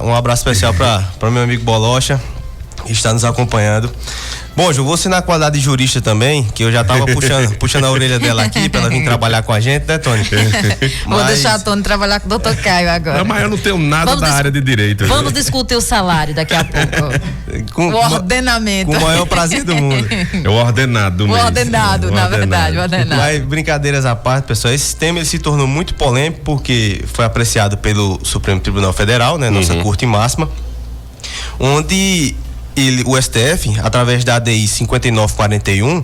Um abraço especial para meu amigo Bolocha, que está nos acompanhando. Bom, Ju, você na qualidade de jurista também, que eu já tava puxando a orelha dela aqui pra ela vir trabalhar com a gente, né, Tony? Vou deixar a Tony trabalhar com o doutor Caio agora. Não, mas eu não tenho nada da área de direito. Vamos discutir o salário daqui a pouco. O ordenamento. Com o maior prazer do mundo. É o ordenado do mês. O ordenado, na verdade, o ordenado. Mas brincadeiras à parte, pessoal, esse tema ele se tornou muito polêmico porque foi apreciado pelo Supremo Tribunal Federal, né, nossa Corte Máxima, onde o STF, através da ADI 5941,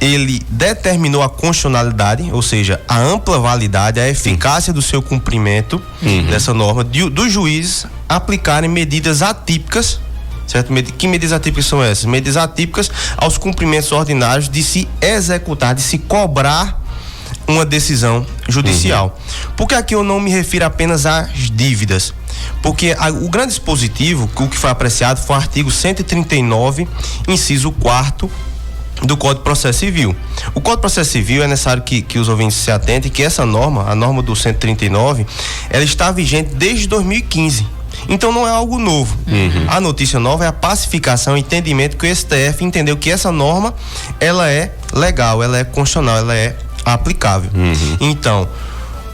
ele determinou a constitucionalidade, ou seja, a ampla validade, a eficácia do seu cumprimento dessa norma, dos juízes aplicarem medidas atípicas, certo? Que medidas atípicas são essas? Medidas atípicas aos cumprimentos ordinários de se executar, de se cobrar uma decisão judicial. Porque aqui eu não me refiro apenas às dívidas, porque o grande dispositivo, o que foi apreciado, foi o artigo 139, inciso 4º do Código de Processo Civil. O Código de Processo Civil é necessário que os ouvintes se atentem que essa norma, a norma do 139, ela está vigente desde 2015. Então não é algo novo. A notícia nova é a pacificação, o entendimento que o STF entendeu que essa norma, ela é legal, ela é constitucional, ela é aplicável. Então,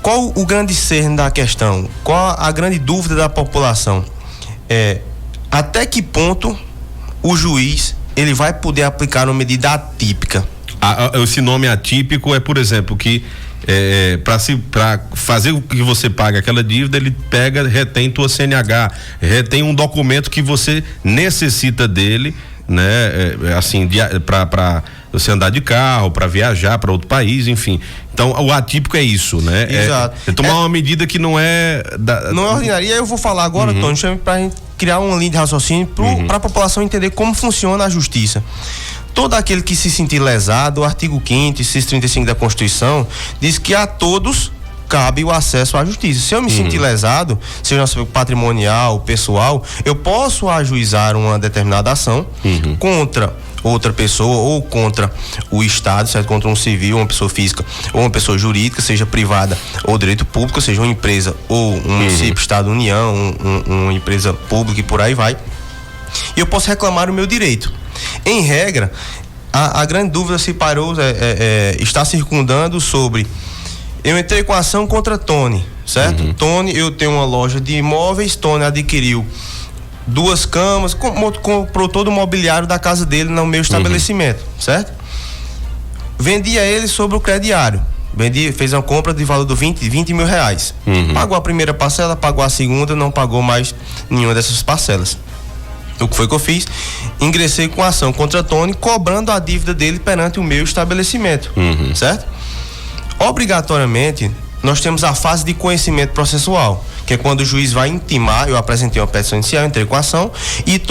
qual o grande cerne da questão? Qual a grande dúvida da população? Até que ponto o juiz ele vai poder aplicar uma medida atípica? Esse nome atípico é, por exemplo, que para fazer o que você paga aquela dívida, ele retém tua CNH, retém um documento que você necessita dele, né? Assim, para você andar de carro, para viajar para outro país, enfim. Então, o atípico é isso, né? Exato. É tomar uma medida que não é não é ordinária. E aí eu vou falar agora, Tony, pra gente criar uma linha de raciocínio para a população entender como funciona a justiça. Todo aquele que se sentir lesado, o artigo 5º, inciso 35 da Constituição, diz que a todos cabe o acesso à justiça. Se eu me sentir lesado, seja patrimonial, pessoal, eu posso ajuizar uma determinada ação contra outra pessoa ou contra o Estado, certo? Contra um civil, uma pessoa física ou uma pessoa jurídica, seja privada ou direito público, seja uma empresa ou um município, Estado, União, uma empresa pública e por aí vai. E eu posso reclamar o meu direito. Em regra, a grande dúvida se parou, está circundando sobre: eu entrei com a ação contra Tony, certo? Tony, eu tenho uma loja de imóveis, Tony adquiriu 2 camas, comprou todo o mobiliário da casa dele no meu estabelecimento, certo? Vendi a ele sobre o crediário. Fez uma compra de valor de 20 mil reais. Pagou a primeira parcela, pagou a segunda, não pagou mais nenhuma dessas parcelas. O que foi que eu fiz? Ingressei com a ação contra Tony, cobrando a dívida dele perante o meu estabelecimento, certo? Obrigatoriamente, nós temos a fase de conhecimento processual, que é quando o juiz vai intimar. Eu apresentei uma petição inicial, entrei com a ação, e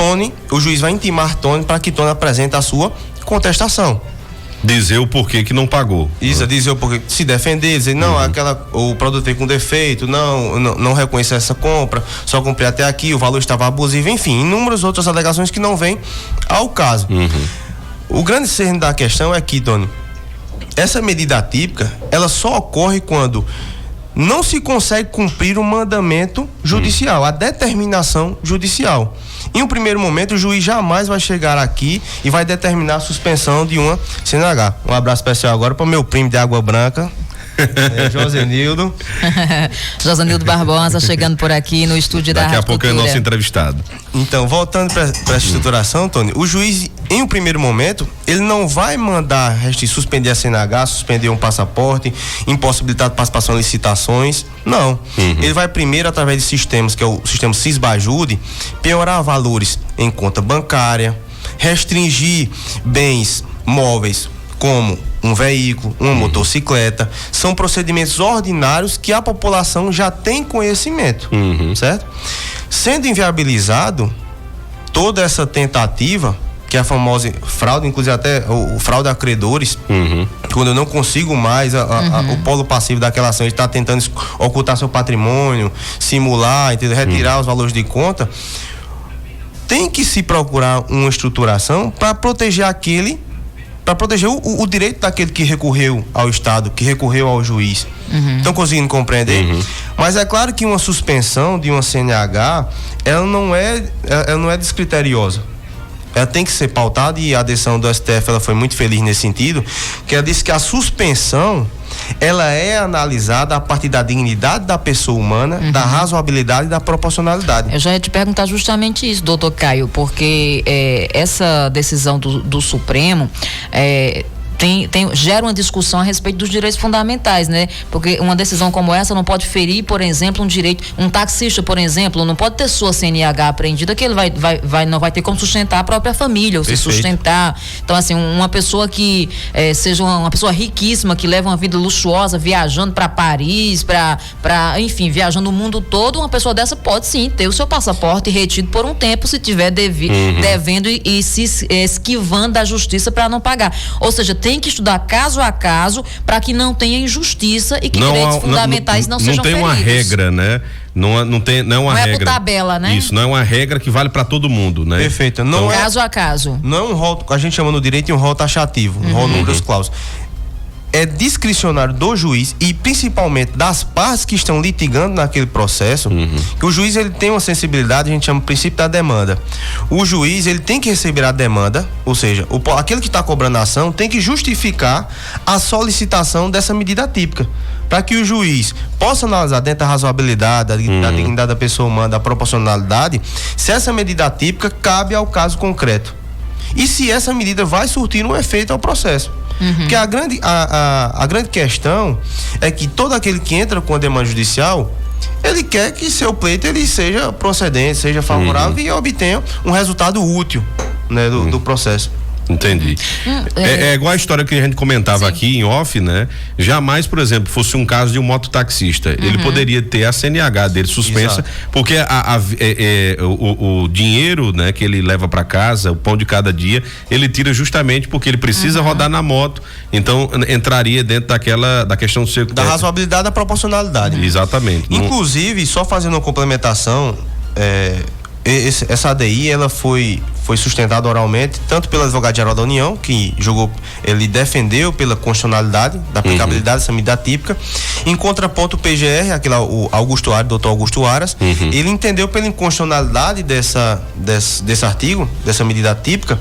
o juiz vai intimar Tony para que Tony apresente a sua contestação. Dizer o porquê que não pagou. Isso, dizer o porquê, se defender, dizer, não, o produto veio com defeito, não reconhecer essa compra, só comprei até aqui, o valor estava abusivo, enfim, inúmeras outras alegações que não vêm ao caso. O grande cerne da questão é que, Tony, essa medida atípica, ela só ocorre quando não se consegue cumprir o mandamento judicial, a determinação judicial. Em um primeiro momento, o juiz jamais vai chegar aqui e vai determinar a suspensão de uma CNH. Um abraço especial agora para o meu primo de Água Branca, Josenildo. Josenildo Barbosa chegando por aqui no estúdio da Rádio Daqui a pouco é nosso entrevistado. Então, voltando para essa estruturação, Tony, o juiz, em um primeiro momento, ele não vai mandar suspender a CNH, suspender um passaporte, impossibilitar a participação em licitações, não. Ele vai primeiro, através de sistemas, que é o sistema Cisbajude, piorar valores em conta bancária, restringir bens móveis como um veículo, uma motocicleta. São procedimentos ordinários que a população já tem conhecimento, certo? Sendo inviabilizado toda essa tentativa, que é a famosa fraude, inclusive até o fraude a credores, quando eu não consigo mais, o polo passivo daquela ação está tentando ocultar seu patrimônio, simular, entendeu? Retirar os valores de conta, tem que se procurar uma estruturação para proteger aquele para proteger o direito daquele que recorreu ao Estado, que recorreu ao juiz. Estão conseguindo compreender? Mas é claro que uma suspensão de uma CNH, ela não é descriteriosa. Ela tem que ser pautada, e a decisão do STF ela foi muito feliz nesse sentido, que ela disse que a suspensão ela é analisada a partir da dignidade da pessoa humana, da razoabilidade e da proporcionalidade. Eu já ia te perguntar justamente isso, doutor Caio, porque essa decisão do Supremo gera uma discussão a respeito dos direitos fundamentais, né? Porque uma decisão como essa não pode ferir, por exemplo, um direito. Um taxista, por exemplo, não pode ter sua CNH apreendida, que ele não vai ter como sustentar a própria família, ou se sustentar. Então, assim, uma pessoa que seja uma pessoa riquíssima, que leva uma vida luxuosa, viajando para Paris, enfim, viajando o mundo todo, uma pessoa dessa pode sim ter o seu passaporte retido por um tempo, se tiver devendo e se esquivando da justiça para não pagar. Ou seja, tem que estudar caso a caso para que não tenha injustiça e que direitos fundamentais não sejam feridos. Não tem uma regra, né? Não é uma regra. Não é por tabela, né? Isso, não é uma regra que vale para todo mundo, né? Perfeito. Não é caso a caso. Não é um rol, a gente chama no direito de um rol taxativo, um rol números clausos. É discricionário do juiz e principalmente das partes que estão litigando naquele processo, que o juiz ele tem uma sensibilidade, a gente chama o princípio da demanda. O juiz ele tem que receber a demanda, ou seja, aquele que está cobrando a ação tem que justificar a solicitação dessa medida típica, para que o juiz possa analisar dentro da razoabilidade, da dignidade da pessoa humana, da proporcionalidade, se essa medida típica cabe ao caso concreto e se essa medida vai surtir um efeito ao processo. Porque a grande questão é que todo aquele que entra com a demanda judicial, ele quer que seu pleito ele seja procedente, seja favorável e obtenha um resultado útil, né, do processo. Entendi. É igual a história que a gente comentava aqui em off, né? Jamais, por exemplo, fosse um caso de um mototaxista, ele poderia ter a CNH dele suspensa, porque o dinheiro, né, que ele leva para casa, o pão de cada dia, ele tira justamente porque ele precisa rodar na moto. Então entraria dentro da questão da razoabilidade, da proporcionalidade. Exatamente. Inclusive, só fazendo uma complementação, essa ADI ela foi sustentada oralmente tanto pelo advogado-geral da União, que ele defendeu pela constitucionalidade da aplicabilidade dessa medida típica. Em contraponto, o PGR, o doutor Augusto Aras, ele entendeu pela inconstitucionalidade desse artigo, dessa medida típica,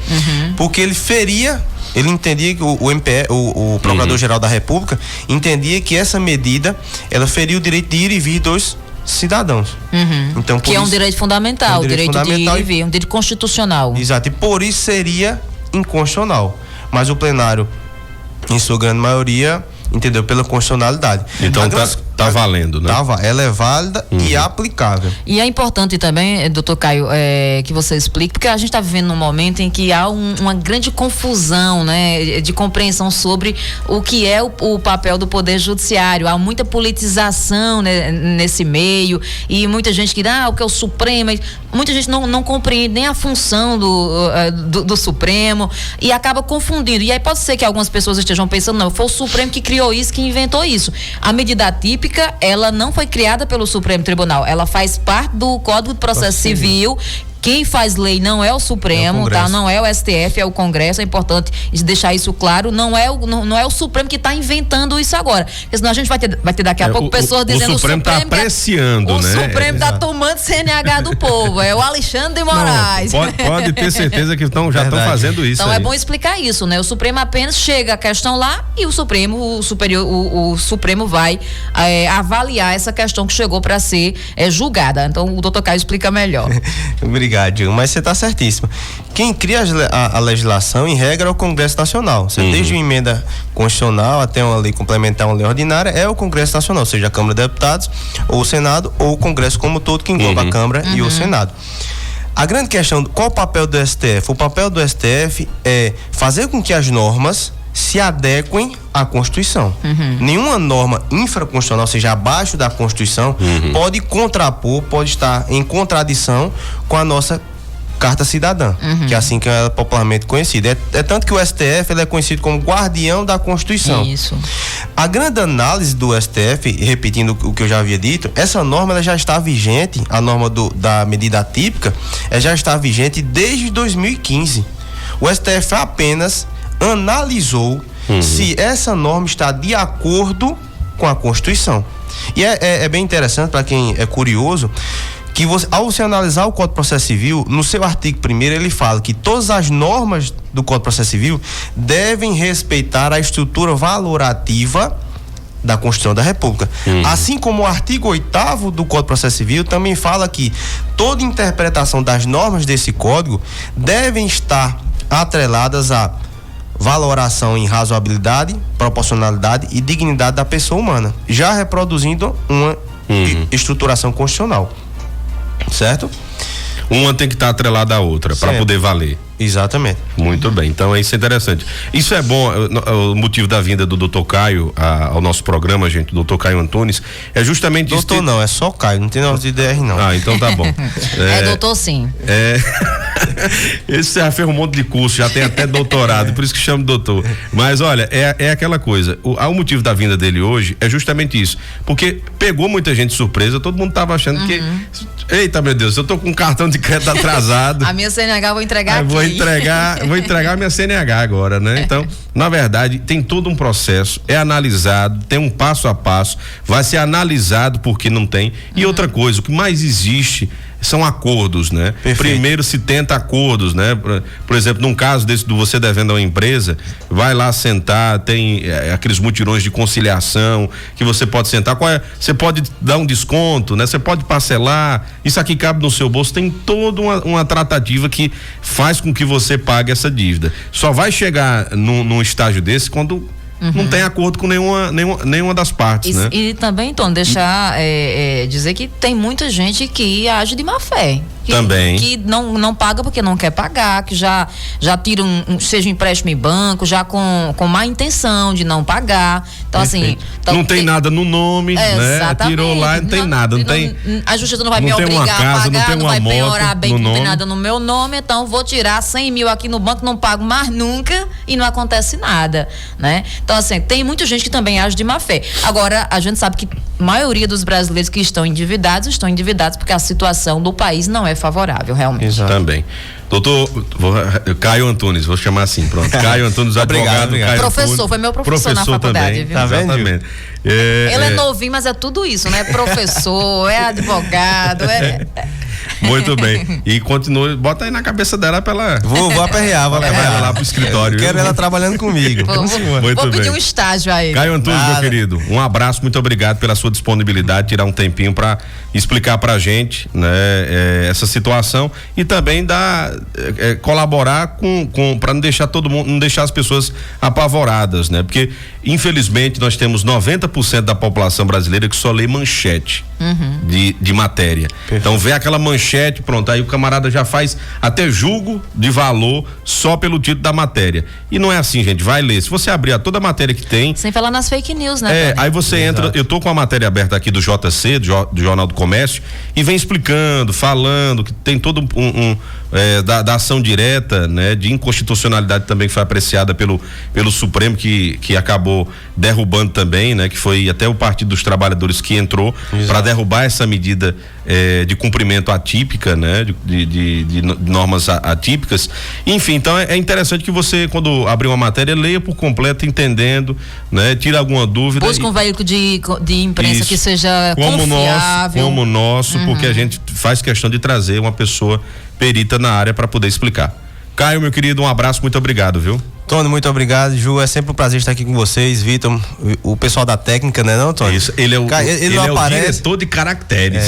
porque ele entendia que o Procurador-Geral da República entendia que essa medida ela feria o direito de ir e vir dos cidadãos. Então, que é um direito fundamental, o direito de ir e vir, um direito constitucional. Exato, e por isso seria inconstitucional. Mas o plenário, em sua grande maioria, entendeu? Pela constitucionalidade. Então tá valendo, né? Ela é válida e aplicável. E é importante também, doutor Caio, que você explique, porque a gente está vivendo num momento em que há uma grande confusão, né, de compreensão sobre o que é o papel do Poder Judiciário. Há muita politização, né, nesse meio, e muita gente que o que é o Supremo, muita gente não compreende nem a função do Supremo e acaba confundindo. E aí pode ser que algumas pessoas estejam pensando, não, foi o Supremo que criou isso, que inventou isso. A medida típica, ela não foi criada pelo Supremo Tribunal, ela faz parte do Código de Processo Civil. Quem faz lei não é o Supremo, tá? Não é o STF, é o Congresso. É importante deixar isso claro. Não é o Supremo que está inventando isso agora. Porque senão a gente vai ter daqui a pouco pessoas dizendo o Supremo está apreciando, né? O Supremo está tomando CNH do povo. É o Alexandre de Moraes. Pode ter certeza que já estão fazendo isso. Então é bom explicar isso, né? O Supremo apenas chega a questão lá e o Supremo vai avaliar essa questão que chegou para ser julgada. Então o doutor Caio explica melhor. Obrigado, mas você está certíssimo. Quem cria a legislação, em regra, é o Congresso Nacional. Desde uma emenda constitucional até uma lei complementar, uma lei ordinária, é o Congresso Nacional, seja a Câmara de Deputados, ou o Senado, ou o Congresso como todo, que engloba a Câmara e o Senado. A grande questão, qual o papel do STF? O papel do STF é fazer com que as normas se adequem à Constituição. Nenhuma norma infraconstitucional, ou seja, abaixo da Constituição, pode contrapor, pode estar em contradição com a nossa Carta Cidadã, que é assim que ela é popularmente conhecida. É tanto que o STF ele é conhecido como guardião da Constituição. Isso. A grande análise do STF, repetindo o que eu já havia dito, essa norma ela já está vigente, a norma da medida típica, ela já está vigente desde 2015. O STF apenas analisou se essa norma está de acordo com a Constituição. E é bem interessante para quem é curioso que ao você analisar o Código de Processo Civil, no seu artigo 1º ele fala que todas as normas do Código de Processo Civil devem respeitar a estrutura valorativa da Constituição da República. Assim como o artigo 8º do Código de Processo Civil também fala que toda interpretação das normas desse código devem estar atreladas à valoração em razoabilidade, proporcionalidade e dignidade da pessoa humana, já reproduzindo uma estruturação constitucional. Certo? Uma tem que estar atrelada à outra para poder valer. Exatamente. Muito bem, então isso é interessante. Isso é bom, o motivo da vinda do Dr. Caio ao nosso programa, gente, Dr. Caio Antunes, é justamente isso. Doutor não, é só Caio, não tem negócio de DR não. Ah, então tá bom. É doutor sim. Esse já fez um monte de curso, já tem até doutorado, por isso que chama de doutor. Mas olha, é aquela coisa, o motivo da vinda dele hoje é justamente isso, porque pegou muita gente de surpresa, todo mundo tava achando que, eita meu Deus, eu tô com um cartão de crédito atrasado. A minha CNH eu vou entregar aqui. Vou entregar minha CNH agora, né? Então, na verdade, tem todo um processo, é analisado, tem um passo a passo, vai ser analisado porque não tem. E outra coisa, o que mais existe são acordos, né? Perfeito. Primeiro se tenta acordos, né? Por exemplo, num caso desse do você devendo a uma empresa, vai lá sentar, tem aqueles mutirões de conciliação que você pode sentar, você pode dar um desconto, né? Você pode parcelar, isso aqui cabe no seu bolso, tem toda uma tratativa que faz com que você pague essa dívida. Só vai chegar num estágio desse quando não tem acordo com nenhuma das partes, né? E também, então, deixar dizer que tem muita gente que age de má fé. Também. Que não paga porque não quer pagar, que já tira seja um empréstimo em banco, já com má intenção de não pagar. Então, perfeito. Então, não tem nada no nome, né? Exatamente. Tirou lá e não tem nada. A justiça não vai me obrigar a pagar, não vai penhorar bem que não tem nada no meu nome, então vou tirar 100 mil aqui no banco, não pago mais nunca e não acontece nada, né? Então, assim, tem muita gente que também age de má fé. Agora, a gente sabe que a maioria dos brasileiros que estão endividados porque a situação do país não é favorável, realmente. Exato. Também. Doutor Caio Antunes, vou chamar assim, pronto. Caio Antunes, advogado. Obrigado. Caio professor, Antunes, foi meu professor na faculdade, também, viu? Tá vendo? Exatamente. Ele é novinho, mas é tudo isso, né? Professor, é advogado, Muito bem. E continue, bota aí na cabeça dela pra ela. Vou aperrear, vou levar ela lá pro escritório. Quero ela trabalhando comigo. Vou pedir um estágio aí. Caio Antunes, meu querido, um abraço, muito obrigado pela sua disponibilidade, tirar um tempinho pra explicar pra gente, né, essa situação e também colaborar pra não deixar todo mundo, não deixar as pessoas apavoradas, né? Porque, infelizmente, nós temos 90% da população brasileira que só lê manchete de matéria. Perfeito. Então, vê aquela manchete, pronto, aí o camarada já faz até julgo de valor só pelo título da matéria. E não é assim, gente, vai ler. Se você abrir toda a matéria que tem... Sem falar nas fake news, né? Aí você entra, eu tô com a matéria aberta aqui do JC, do Jornal do Comércio, e vem explicando, falando que tem todo da ação direta, né, de inconstitucionalidade também que foi apreciada pelo Supremo, que acabou derrubando também, né, que foi até o Partido dos Trabalhadores que entrou para derrubar essa medida de cumprimento atípica, né, de normas atípicas. Enfim, então é interessante que você, quando abrir uma matéria, leia por completo, entendendo, né, tira alguma dúvida. Busca um veículo de imprensa que seja confiável. Como o nosso, porque a gente faz questão de trazer uma pessoa perita na área para poder explicar. Caio, meu querido, um abraço, muito obrigado, viu? Tony, muito obrado. Ju, é sempre um prazer estar aqui com vocês. Vitor, o pessoal da técnica, né, não, Tony? Isso, ele é o diretor de caracteres.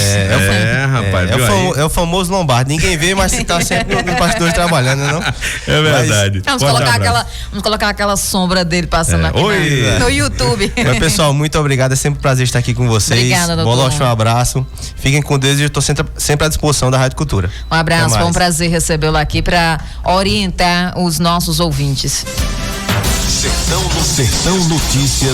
Rapaz. É o famoso Lombardi. Ninguém vê, mas está sempre no bastidor trabalhando, né, não? É verdade. Vamos colocar aquela sombra dele passando aqui no YouTube. Mas, pessoal, muito obrigado. É sempre um prazer estar aqui com vocês. Obrigada, doutor. Um abraço. Fiquem com Deus e eu estou sempre à disposição da Rádio Cultura. Um abraço, foi um prazer recebê-lo aqui para orientar os nossos ouvintes. Sertão Notícias.